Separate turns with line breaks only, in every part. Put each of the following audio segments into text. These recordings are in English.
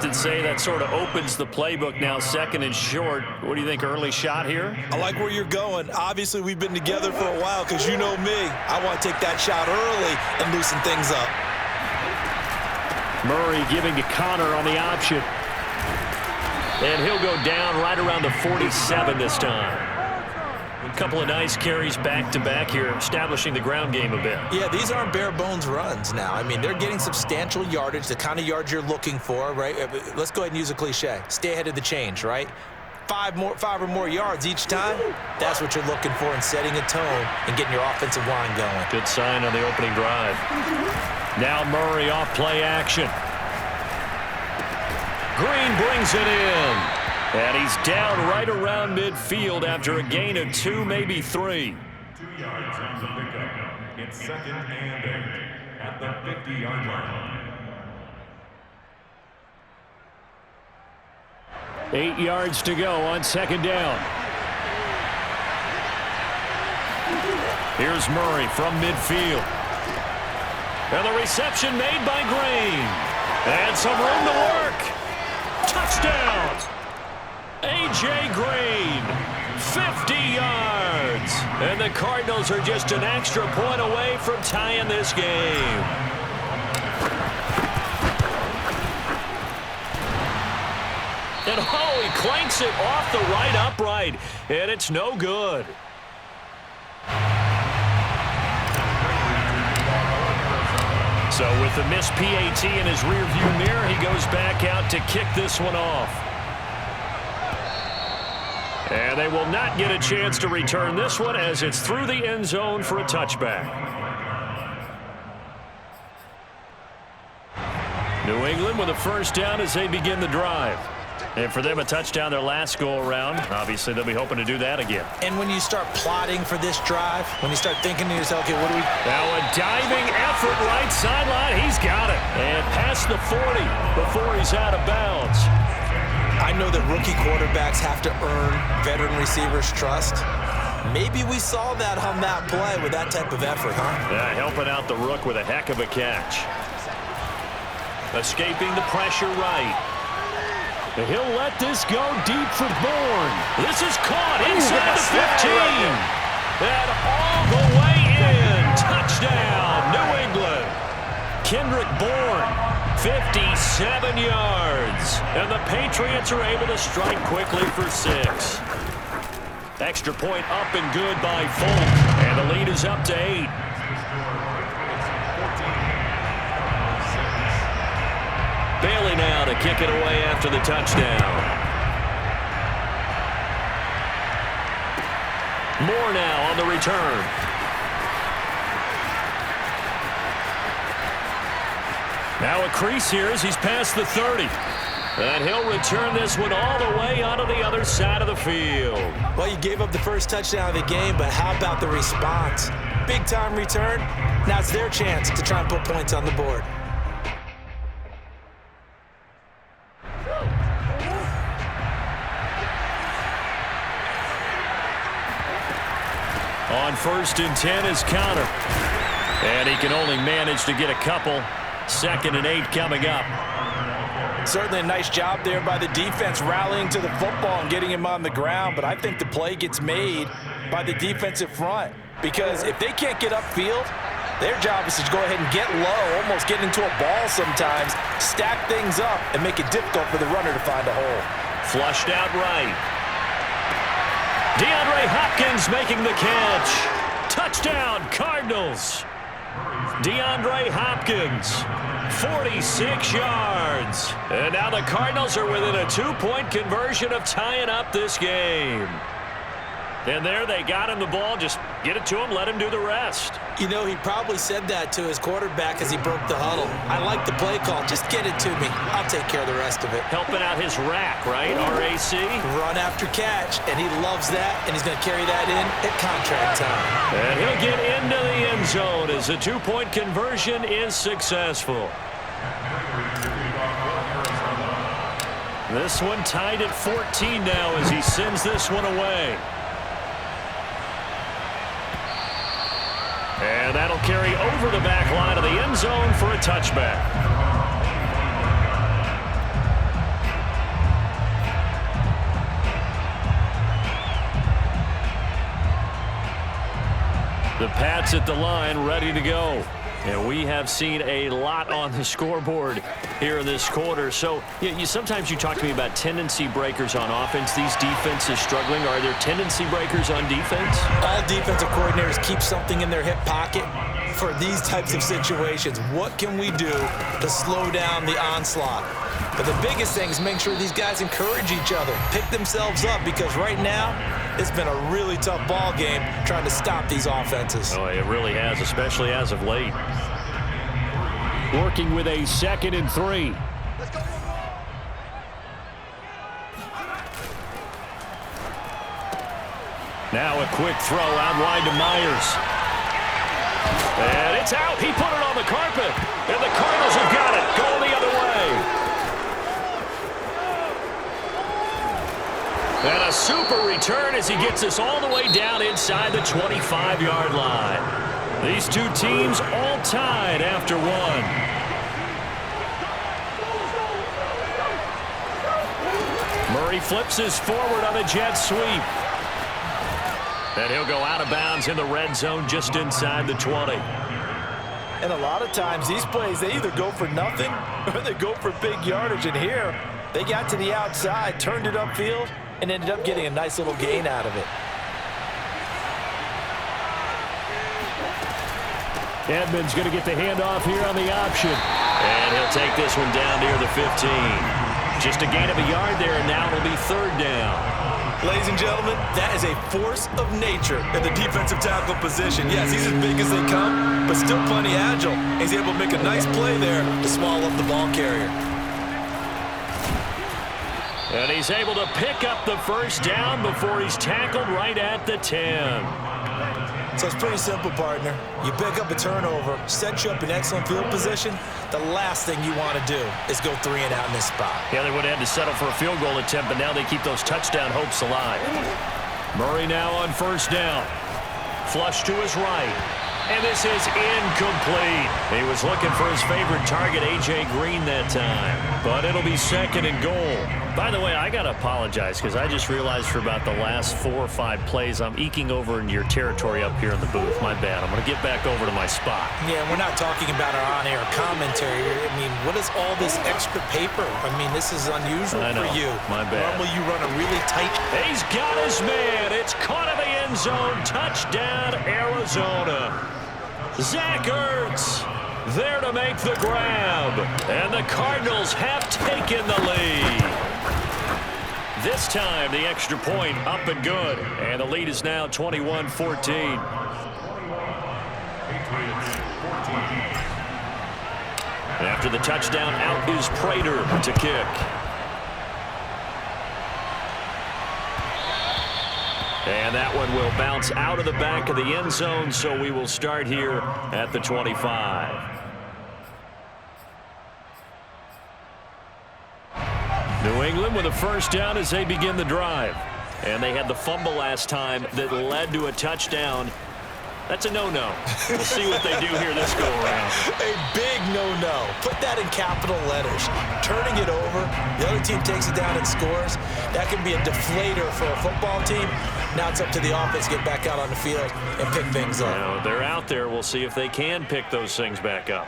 and say that sort of opens the playbook now, second and short. What do you think, early shot here?
I like where you're going. Obviously, we've been together for a while because you know me. I want to take that shot early and loosen things up.
Murray giving to Connor on the option. And he'll go down right around the 47 this time. A couple of nice carries back-to-back here, establishing the ground game a bit.
Yeah, these aren't bare-bones runs now. I mean, they're getting substantial yardage, the kind of yards you're looking for, right? Let's go ahead and use a cliche. Stay ahead of the change, right? Five or more yards each time, that's what you're looking for in setting a tone and getting your offensive line going.
Good sign on the opening drive. Now Murray off play action. Green brings it in. And he's down right around midfield after a gain of 2, maybe 3.
2 yards on the pickup. It's 2nd and 8 at the 50-yard line.
8 yards to go on 2nd down. Here's Murray from midfield. And the reception made by Green. And some room to work. Touchdown! A.J. Green, 50 yards. And the Cardinals are just an extra point away from tying this game. And oh, he clanks it off the right upright. And it's no good. So with the missed PAT in his rearview mirror, he goes back out to kick this one off. And they will not get a chance to return this one as it's through the end zone for a touchback. New England with a first down as they begin the drive. And for them, a touchdown their last go-around. Obviously, they'll be hoping to do that again.
And when you start plotting for this drive, when you start thinking to yourself, okay, what do we...
Now a diving effort right sideline. He's got it. And past the 40 before he's out of bounds.
I know that rookie quarterbacks have to earn veteran receivers' trust. Maybe we saw that on that play with that type of effort, huh?
Yeah, helping out the rook with a heck of a catch. Escaping the pressure right. He'll let this go deep for Bourne. This is caught inside the 15. And all the way in. Touchdown, New England. Kendrick Bourne, 57 yards. And the Patriots are able to strike quickly for 6. Extra point up and good by Folk. And the lead is up to 8. Bailey now to kick it away after the touchdown. Moore now on the return. Now a crease here as he's past the 30. And he'll return this one all the way onto the other side of the field.
Well, you gave up the first touchdown of the game, but how about the response? Big-time return. Now it's their chance to try and put points on the board.
On 1st and 10 is Connor. And he can only manage to get a couple. 2nd and 8 coming up.
Certainly a nice job there by the defense rallying to the football and getting him on the ground, but I think the play gets made by the defensive front because if they can't get upfield, their job is to go ahead and get low, almost get into a ball sometimes, stack things up, and make it difficult for the runner to find a hole.
Flushed out right. DeAndre Hopkins making the catch. Touchdown, Cardinals. DeAndre Hopkins, 46 yards. And now the Cardinals are within a 2-point conversion of tying up this game. And there they got him the ball. Just get it to him, let him do the rest.
You know, he probably said that to his quarterback as he broke the huddle. I like the play call. Just get it to me. I'll take care of the rest of it.
Helping out his rack, right? RAC.
Run after catch, and he loves that, and he's going to carry that in at contract time.
And he'll get into the end zone as the 2-point conversion is successful. This one tied at 14 now as he sends this one away. And that'll carry over the back line of the end zone for a touchback. The Pats at the line, ready to go. And we have seen a lot on the scoreboard here in this quarter. So sometimes you talk to me about tendency breakers on offense. These defenses struggling. Are there tendency breakers on defense?
All defensive coordinators keep something in their hip pocket for these types of situations. What can we do to slow down the onslaught? But the biggest thing is make sure these guys encourage each other, pick themselves up, because right now it's been a really tough ball game trying to stop these offenses.
Oh, it really has, especially as of late. Working with a 2nd and 3. Now a quick throw out wide to Myers. And it's out. He put it on the carpet. And the Cardinals have got it. Going the other way. And a super return as he gets us all the way down inside the 25-yard line. These two teams all tied after one. Murray flips his forward on a jet sweep. And he'll go out of bounds in the red zone just inside the 20.
And a lot of times these plays, they either go for nothing or they go for big yardage. And here, they got to the outside, turned it upfield, and ended up getting a nice little gain out of it.
Edmonds going to get the handoff here on the option. And he'll take this one down near the 15. Just a gain of a yard there, and now it'll be 3rd down.
Ladies and gentlemen, that is a force of nature in the defensive tackle position. Yes, he's as big as they come, but still plenty agile. He's able to make a nice play there to swallow up the ball carrier.
And he's able to pick up the 1st down before he's tackled right at the 10.
So it's pretty simple, partner. You pick up a turnover, set you up in excellent field position. The last thing you want to do is go 3 and out in this spot.
Yeah, they would have had to settle for a field goal attempt, but now they keep those touchdown hopes alive. Murray now on 1st down. Flush to his right. And this is incomplete. He was looking for his favorite target, A.J. Green, that time. But it'll be 2nd and goal. By the way, I got to apologize because I just realized for about the last 4 or 5 plays, I'm eking over into your territory up here in the booth. My bad. I'm going to get back over to my spot.
Yeah, we're not talking about our on-air commentary. I mean, what is all this extra paper? I mean, this is unusual for you.
My bad.
Normally you run a really tight...
He's got his man. It's caught in the end zone. Touchdown, Arizona. Zach Ertz there to make the grab. And the Cardinals have taken the lead. This time, the extra point up and good. And the lead is now 21-14. After the touchdown, out is Prater to kick. And that one will bounce out of the back of the end zone, so we will start here at the 25. New England with a 1st down as they begin the drive. And they had the fumble last time that led to a touchdown. That's a no-no. We'll see what they do here this go-around.
A big no-no. Put that in capital letters. Turning it over, the other team takes it down and scores. That can be a deflator for a football team. Now it's up to the offense to get back out on the field and pick things up.
Now, they're out there. We'll see if they can pick those things back up.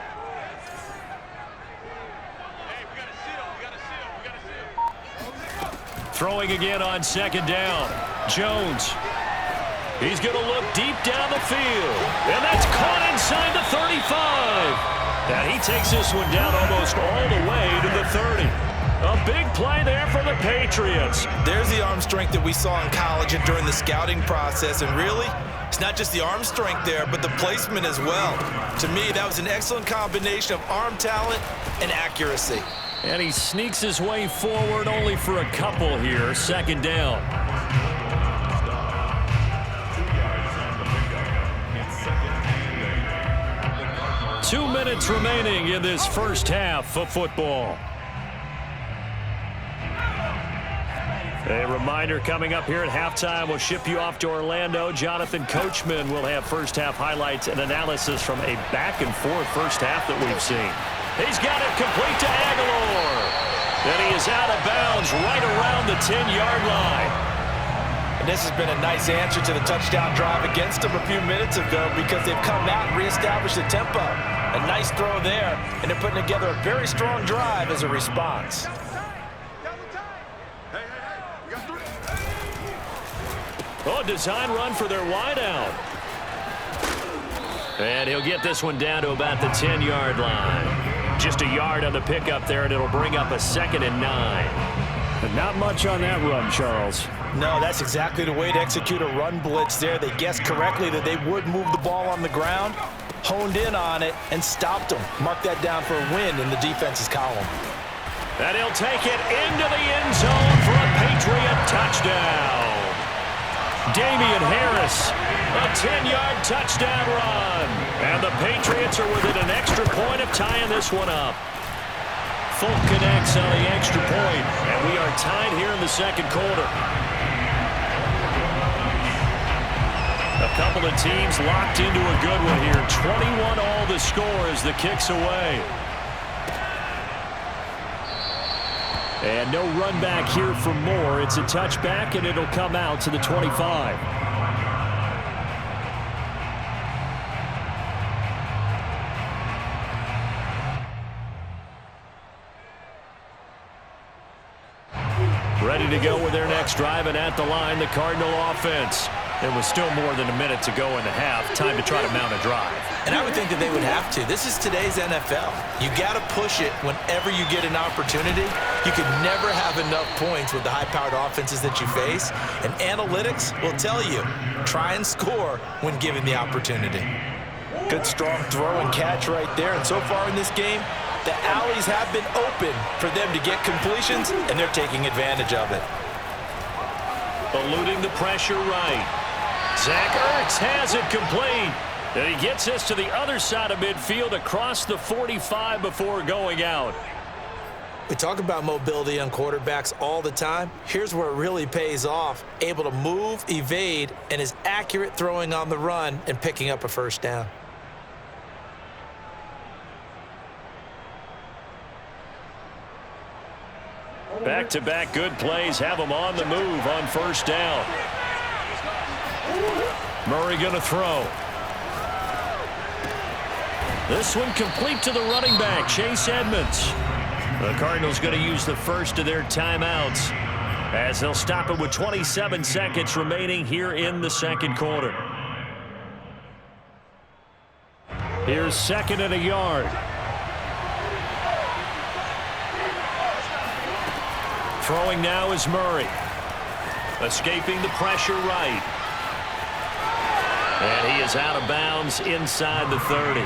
Throwing again on 2nd down. Jones. He's going to look deep down the field. And that's caught inside the 35. And he takes this one down almost all the way to the 30. A big play there for the Patriots.
There's the arm strength that we saw in college and during the scouting process. And really, it's not just the arm strength there, but the placement as well. To me, that was an excellent combination of arm talent and accuracy.
And he sneaks his way forward only for a couple here. 2nd down. 2 minutes remaining in this 1st half of football. A reminder coming up here at halftime. We'll ship you off to Orlando. Jonathan Coachman will have 1st half highlights and analysis from a back-and-forth 1st half that we've seen. He's got it complete to Aguilar. And he is out of bounds right around the 10-yard line.
And this has been a nice answer to the touchdown drive against them a few minutes ago because they've come out and reestablished the tempo. A nice throw there, and they're putting together a very strong drive as a response.
Oh, design run for their wideout. And he'll get this one down to about the 10-yard line. Just a yard on the pickup there, and it'll bring up a 2nd and 9.
But not much on that run, Charles.
No, that's exactly the way to execute a run blitz there. They guessed correctly that they would move the ball on the ground, honed in on it, and stopped them. Mark that down for a win in the defense's column.
And he'll take it into the end zone for a Patriot touchdown. Damian Harris, a 10-yard touchdown run. And the Patriots are within an extra point of tying this one up. Folk connects on the extra point, and we are tied here in the second quarter. A couple of teams locked into a good one here. 21 all the score as the kick's away. And no run back here for Moore. It's a touchback, and it'll come out to the 25. Ready to go with their next drive, and at the line, the Cardinal offense. There was still more than a minute to go in the half. Time to try to mount a drive.
And I would think that they would have to. This is today's NFL. You got to push it whenever you get an opportunity. You could never have enough points with the high-powered offenses that you face. And analytics will tell you, try and score when given the opportunity. Good strong throw and catch right there. And so far in this game, the alleys have been open for them to get completions, and they're taking advantage of it.
Eluding the pressure right. Zach Ertz has it complete. And he gets us to the other side of midfield across the 45 before going out.
We talk about mobility on quarterbacks all the time. Here's where it really pays off. Able to move, evade, and is accurate throwing on the run and picking up a first down.
Back-to-back good plays have them on the move on first down. Murray going to throw. This one complete to the running back, Chase Edmonds. The Cardinals going to use the first of their timeouts as they'll stop it with 27 seconds remaining here in the second quarter. Here's 2nd and a yard. Throwing now is Murray. Escaping the pressure right. And he is out of bounds inside the 30.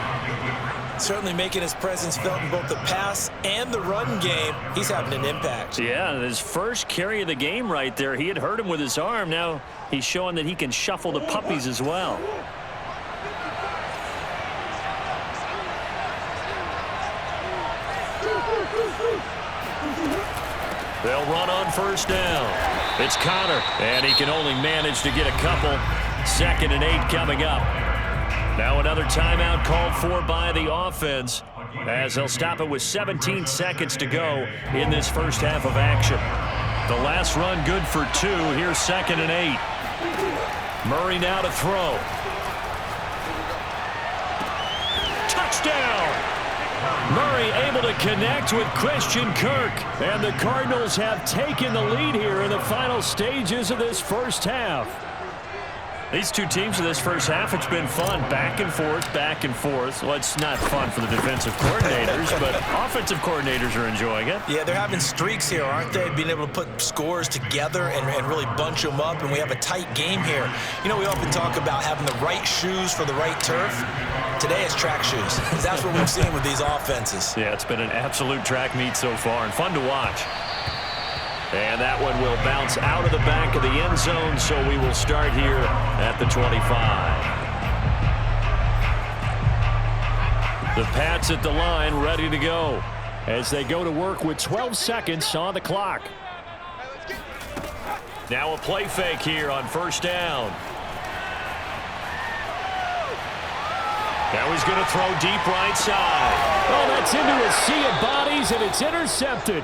Certainly making his presence felt in both the pass and the run game. He's having an impact.
Yeah, his first carry of the game right there. He had hurt him with his arm. Now he's showing that he can shuffle the puppies as well. They'll run on first down. It's Connor, and he can only manage to get a couple. 2nd and 8 coming up. Now another timeout called for by the offense as they'll stop it with 17 seconds to go in this first half of action. The last run good for 2. Here's 2nd and 8. Murray now to throw. Touchdown! Murray able to connect with Christian Kirk. And the Cardinals have taken the lead here in the final stages of this first half. These two teams in this first half, it's been fun. Back and forth, back and forth. Well, it's not fun for the defensive coordinators, but offensive coordinators are enjoying it.
Yeah, they're having streaks here, aren't they? Being able to put scores together and really bunch them up, and we have a tight game here. You know, we often talk about having the right shoes for the right turf. Today it's track shoes. That's what we've seen with these offenses.
Yeah, it's been an absolute track meet so far and fun to watch. And that one will bounce out of the back of the end zone, so we will start here at the 25. The Pats at the line ready to go as they go to work with 12 seconds on the clock. Now a play fake here on first down. Now he's going to throw deep right side.
Oh, that's into a sea of bodies, and it's intercepted.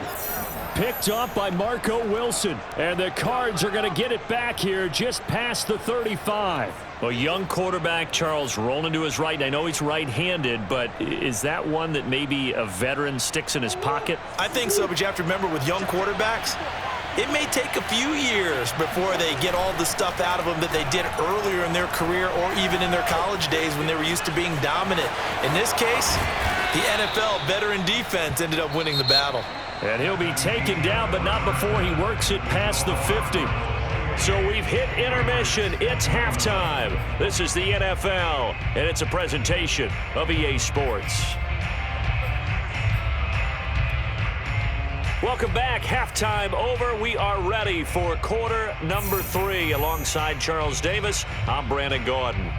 picked up by Marco Wilson. And the Cards are going to get it back here just past the 35.
A young quarterback, Charles, rolling to his right. I know he's right-handed, but is that one that maybe a veteran sticks in his pocket?
I think so, but you have to remember with young quarterbacks, it may take a few years before they get all the stuff out of them that they did earlier in their career or even in their college days when they were used to being dominant. In this case, the NFL veteran defense ended up winning the battle.
And he'll be taken down, but not before he works it past the 50. So we've hit intermission. It's halftime. This is the NFL, and it's a presentation of EA Sports. Welcome back. Halftime over. We are ready for quarter number 3. Alongside Charles Davis, I'm Brandon Gaudin.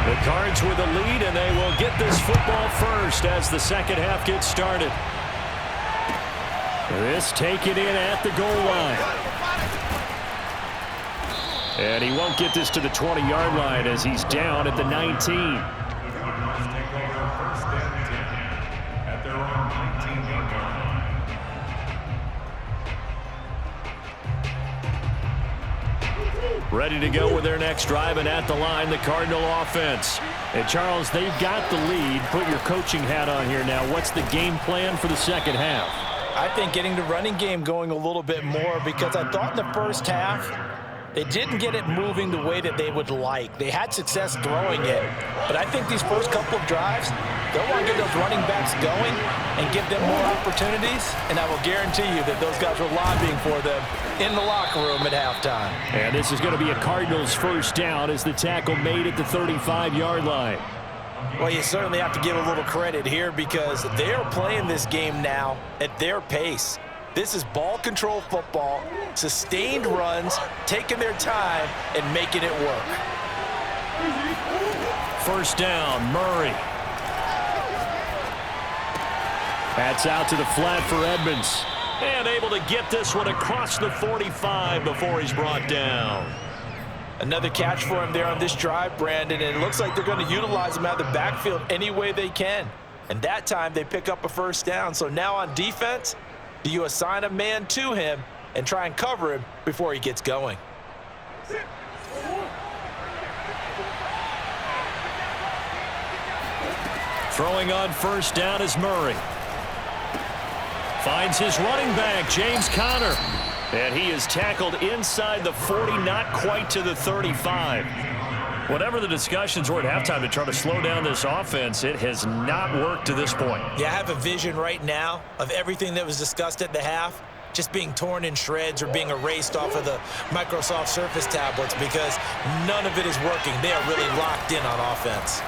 The Cards with a lead, and they will get this football first as the second half gets started.
This taken in at the goal line. And he won't get this to the 20-yard line as he's down at the 19.
Ready to go with their next drive, and at the line, the Cardinal offense.
And Charles, they've got the lead. Put your coaching hat on here now. What's the game plan for the second half?
I think getting the running game going a little bit more, because I thought in the first half they didn't get it moving the way that they would like. They had success throwing it, but I think these first couple of drives, they'll want to get those running backs going and give them more opportunities, and I will guarantee you that those guys were lobbying for them in the locker room at halftime.
And this is going to be a Cardinals first down as the tackle made at the 35-yard line.
Well, you certainly have to give a little credit here because they are playing this game now at their pace. This is ball control football, sustained runs, taking their time and making it work.
First down, Murray.
That's out to the flat for Edmonds.
And able to get this one across the 45 before he's brought down.
Another catch for him there on this drive, Brandon, and it looks like they're going to utilize him out of the backfield any way they can. And that time they pick up a first down. So now on defense, do you assign a man to him and try and cover him before he gets going?
Throwing on first down is Murray. Finds his running back, James Conner. And he is tackled inside the 40, not quite to the 35. Whatever the discussions were at halftime to try to slow down this offense, it has not worked to this point.
Yeah, I have a vision right now of everything that was discussed at the half just being torn in shreds or being erased off of the Microsoft Surface tablets because none of it is working. They are really locked in on offense.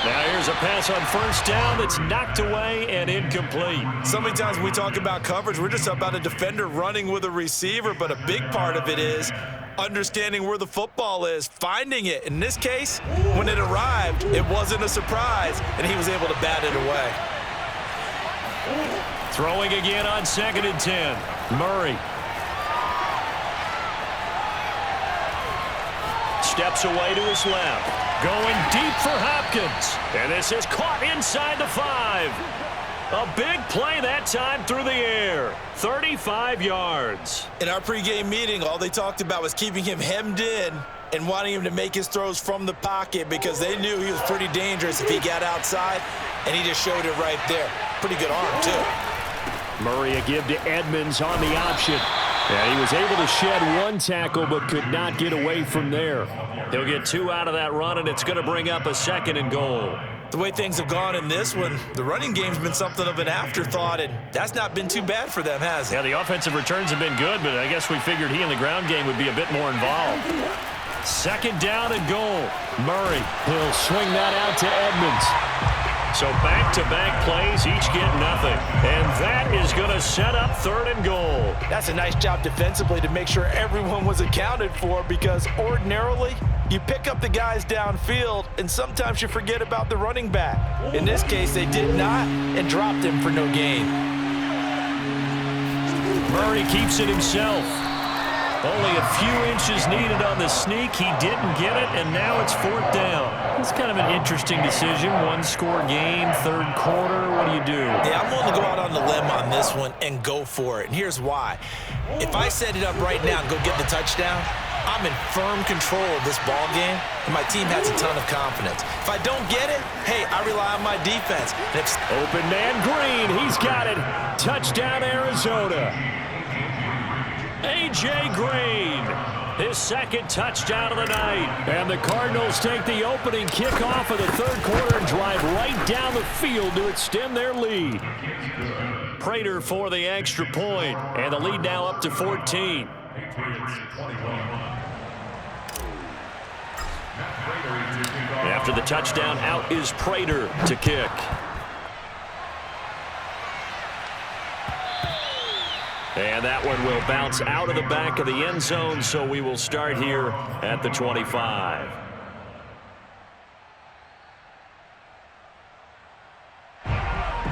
Now here's a pass on first down that's knocked away and incomplete.
So many times when we talk about coverage, we're just about a defender running with a receiver, but a big part of it is understanding where the football is, finding it. In this case, when it arrived, it wasn't a surprise, and he was able to bat it away.
Throwing again on 2nd and 10. Murray. Steps away to his left. Going deep for Hopkins. And this is caught inside the 5. A big play that time through the air. 35 yards.
In our pregame meeting, all they talked about was keeping him hemmed in and wanting him to make his throws from the pocket because they knew he was pretty dangerous if he got outside, and he just showed it right there. Pretty good arm, too.
Murray a give to Edmonds on the option. And he was able to shed one tackle but could not get away from there.
He'll get 2 out of that run, and it's going to bring up a 2nd and goal.
The way things have gone in this one, the running game's been something of an afterthought, and that's not been too bad for them, has it?
Yeah, the offensive returns have been good, but I guess we figured he in the ground game would be a bit more involved. 2nd down and goal. Murray.
He'll swing that out to Edmonds.
So back-to-back plays, each get nothing. And that is going to set up 3rd and goal.
That's a nice job defensively to make sure everyone was accounted for because ordinarily you pick up the guys downfield and sometimes you forget about the running back. In this case, they did not and dropped him for no gain.
Murray keeps it himself. Only a few inches needed on the sneak. He didn't get it, and now it's 4th down. It's kind of an interesting decision. One-score game, 3rd quarter. What do you do?
Yeah, I'm willing to go out on the limb on this one and go for it. And here's why. If I set it up right now and go get the touchdown, I'm in firm control of this ball game, and my team has a ton of confidence. If I don't get it, hey, I rely on my defense.
Open man Green, he's got it. Touchdown, Arizona.
A.J. Green, his 2nd touchdown of the night.
And the Cardinals take the opening kickoff of the 3rd quarter and drive right down the field to extend their lead.
Prater for the extra point, and the lead now up to 14. After the touchdown, out is Prater to kick. And that one will bounce out of the back of the end zone, so we will start here at the 25.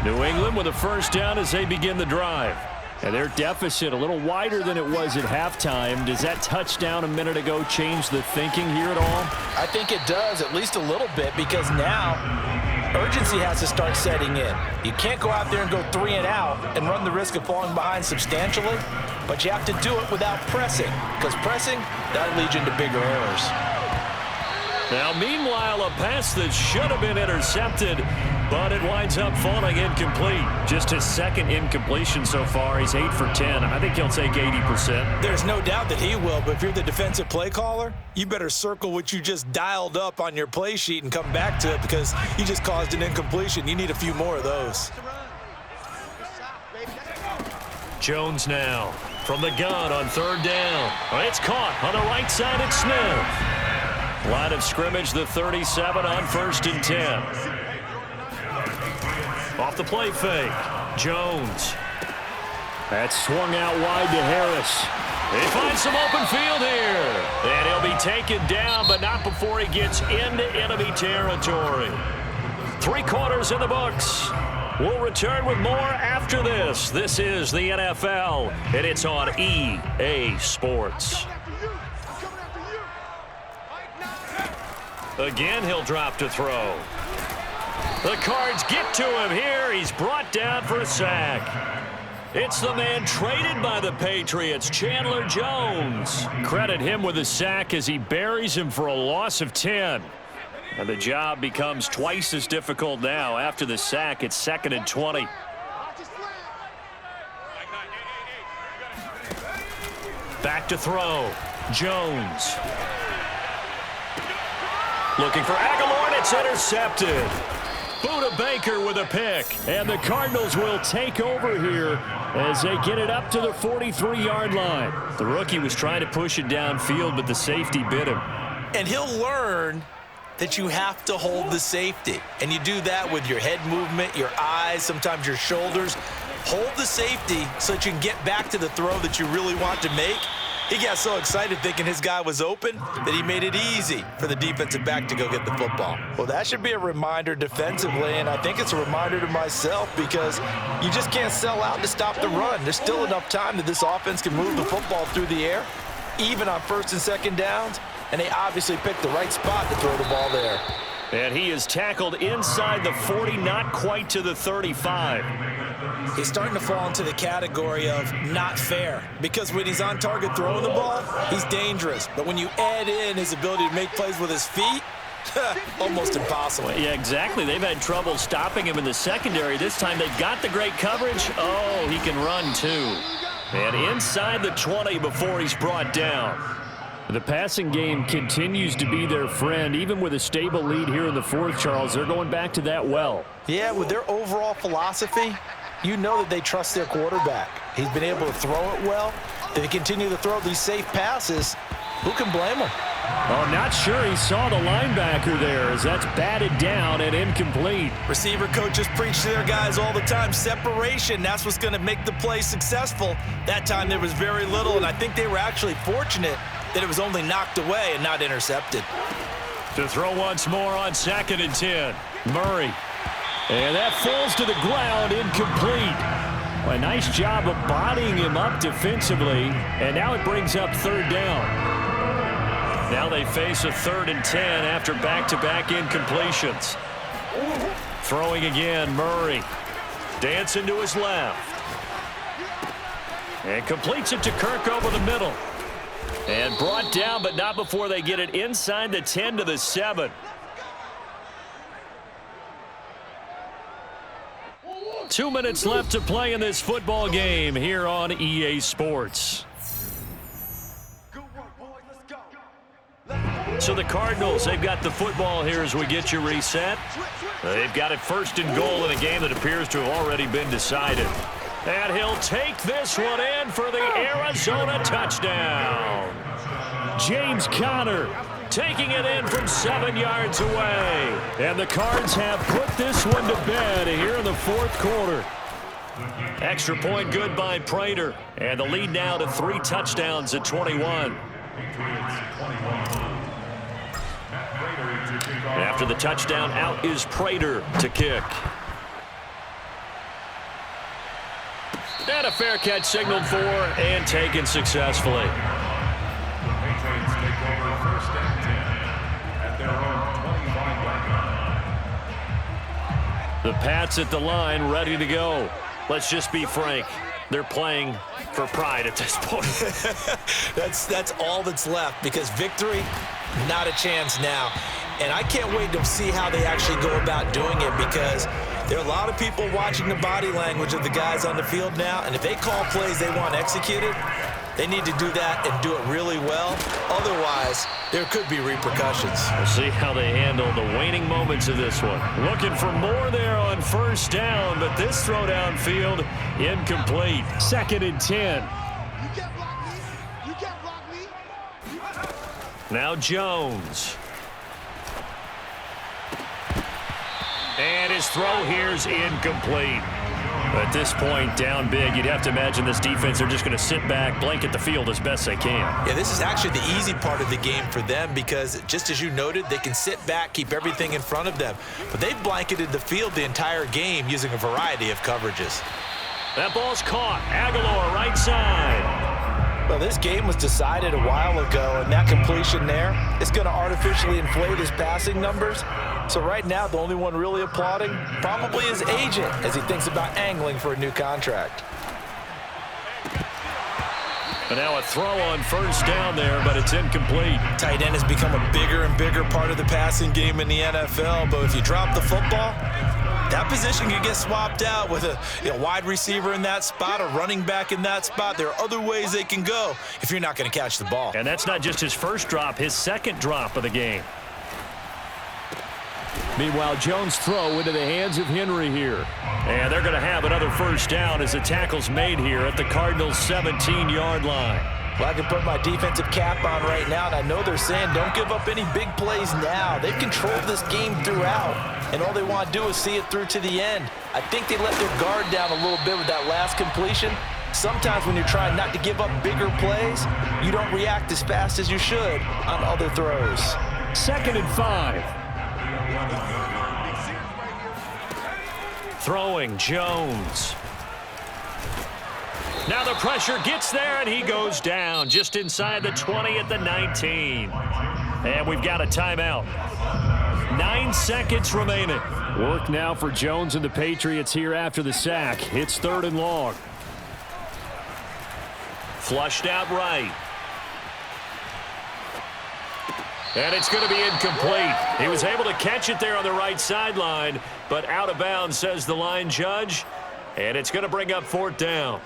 New England with a 1st down as they begin the drive. And their deficit a little wider than it was at halftime. Does that touchdown a minute ago change the thinking here at all?
I think it does, at least a little bit, because now urgency has to start setting in. You can't go out there and go 3 and out and run the risk of falling behind substantially, but you have to do it without pressing, because pressing, that'll lead you into bigger errors.
Now, meanwhile, a pass that should have been intercepted, but it winds up falling incomplete. Just his 2nd incompletion so far. He's 8 for 10. I think he'll take 80%.
There's no doubt that he will, but if you're the defensive play caller, you better circle what you just dialed up on your play sheet and come back to it, because you just caused an incompletion. You need a few more of those.
Jones now from the gun on 3rd down. It's caught on the right side at Smith. Line of scrimmage, the 37 on 1st and 10. Off the play fake, Jones.
That's swung out wide to Harris.
He finds some open field here. And he'll be taken down, but not before he gets into enemy territory. 3 quarters in the books. We'll return with more after this. This is the NFL, and it's on EA Sports. Again, he'll drop to throw. The Cards get to him here. He's brought down for a sack. It's the man traded by the Patriots, Chandler Jones.
Credit him with a sack as he buries him for a loss of 10.
And the job becomes twice as difficult now. After the sack, it's 2nd and 20. Back to throw. Jones. Looking for Aguilar, and it's intercepted.
Budda Baker with a pick. And the Cardinals will take over here as they get it up to the 43-yard line.
The rookie was trying to push it downfield, but the safety bit him.
And he'll learn that you have to hold the safety. And you do that with your head movement, your eyes, sometimes your shoulders. Hold the safety so that you can get back to the throw that you really want to make. He got so excited thinking his guy was open that he made it easy for the defensive back to go get the football. Well, that should be a reminder defensively, and I think it's a reminder to myself, because you just can't sell out to stop the run. There's still enough time that this offense can move the football through the air, even on 1st and 2nd downs, and they obviously picked the right spot to throw the ball there.
And he is tackled inside the 40, not quite to the 35.
He's starting to fall into the category of not fair, because when he's on target throwing the ball, he's dangerous. But when you add in his ability to make plays with his feet, almost impossible.
Yeah, exactly. They've had trouble stopping him in the secondary. This time they've got the great coverage. Oh, he can run too. And inside the 20 before he's brought down.
The passing game continues to be their friend. Even with a stable lead here in the 4th, Charles, they're going back to that well.
Yeah, with their overall philosophy, you know that they trust their quarterback. He's been able to throw it well. They continue to throw these safe passes. Who can blame them?
Oh, not sure he saw the linebacker there, as that's batted down and incomplete.
Receiver coaches preach to their guys all the time. Separation, that's what's going to make the play successful. That time there was very little, and I think they were actually fortunate that it was only knocked away and not intercepted.
To throw once more on 2nd and 10. Murray.
And that falls to the ground, incomplete. A nice job of bodying him up defensively, and now it brings up third down. Now they face a 3rd and 10 after back-to-back incompletions. Throwing again, Murray. Dancing to his left. And completes it to Kirk over the middle. And brought down, but not before they get it inside the 10 to the 7. 2 minutes left to play in this football game here on EA Sports. So the Cardinals, they've got the football here as we get you reset. They've got it 1st and goal in a game that appears to have already been decided. And he'll take this one in for the Arizona touchdown. James Conner taking it in from 7 yards away. And the Cards have put this one to bed here in the 4th quarter. Extra point good by Prater. And the lead now to 3 touchdowns at 21. After the touchdown, out is Prater to kick. And a fair catch signaled for and taken successfully.
Patriots take over 1st and 10 at their own 25-yard line.
The Pats at the line, ready to go. Let's just be frank. They're playing for pride at this point.
That's all that's left, because victory, not a chance now. And I can't wait to see how they actually go about doing it, because there are a lot of people watching the body language of the guys on the field now, and if they call plays they want executed, they need to do that and do it really well. Otherwise, there could be repercussions.
We'll see how they handle the waning moments of this one. Looking for more there on 1st down, but this throw downfield incomplete. 2nd and 10.
You can't block me. You can't block me.
Now Jones. And his throw here's incomplete. At this point, down big, you'd have to imagine this defense, they're just going to sit back, blanket the field as best they can.
Yeah, this is actually the easy part of the game for them, because just as you noted, they can sit back, keep everything in front of them. But they've blanketed the field the entire game using a variety of coverages.
That ball's caught. Aguilar, right side.
Well, this game was decided a while ago, and that completion there is going to artificially inflate his passing numbers. So right now, the only one really applauding probably his agent as he thinks about angling for a new contract.
And now a throw on 1st down there, but it's incomplete.
Tight end has become a bigger and bigger part of the passing game in the NFL, but if you drop the football, that position can get swapped out with a wide receiver in that spot, a running back in that spot. There are other ways they can go if you're not going to catch the ball.
And that's not just his first drop, his 2nd drop of the game. Meanwhile, Jones' throw into the hands of Henry here. And they're going to have another 1st down as the tackle's made here at the Cardinals' 17-yard line.
Well, I can put my defensive cap on right now, and I know they're saying don't give up any big plays now. They've controlled this game throughout, and all they want to do is see it through to the end. I think they let their guard down a little bit with that last completion. Sometimes when you're trying not to give up bigger plays, you don't react as fast as you should on other throws.
2nd and 5. Throwing Jones. Now the pressure gets there, and he goes down just inside the 20 at the 19. And we've got a timeout. 9 seconds remaining. Work now for Jones and the Patriots here after the sack. It's 3rd and long. Flushed out right. And it's going to be incomplete. He was able to catch it there on the right sideline, but out of bounds, says the line judge. And it's going to bring up 4th down.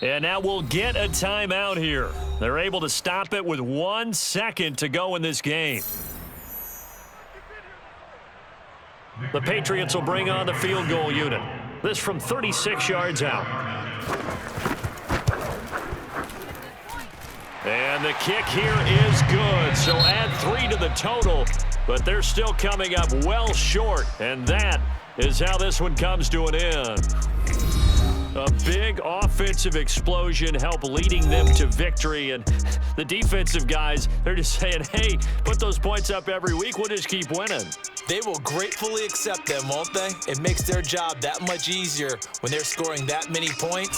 And now we'll get a timeout here. They're able to stop it with 1 second to go in this game. The Patriots will bring on the field goal unit. This from 36 yards out. And the kick here is good. So add 3 to the total, but they're still coming up well short. And that is how this one comes to an end. A big offensive explosion helped leading them to victory. And the defensive guys, they're just saying, hey, put those points up every week. We'll just keep winning.
They will gratefully accept them, won't they? It makes their job that much easier when they're scoring that many points.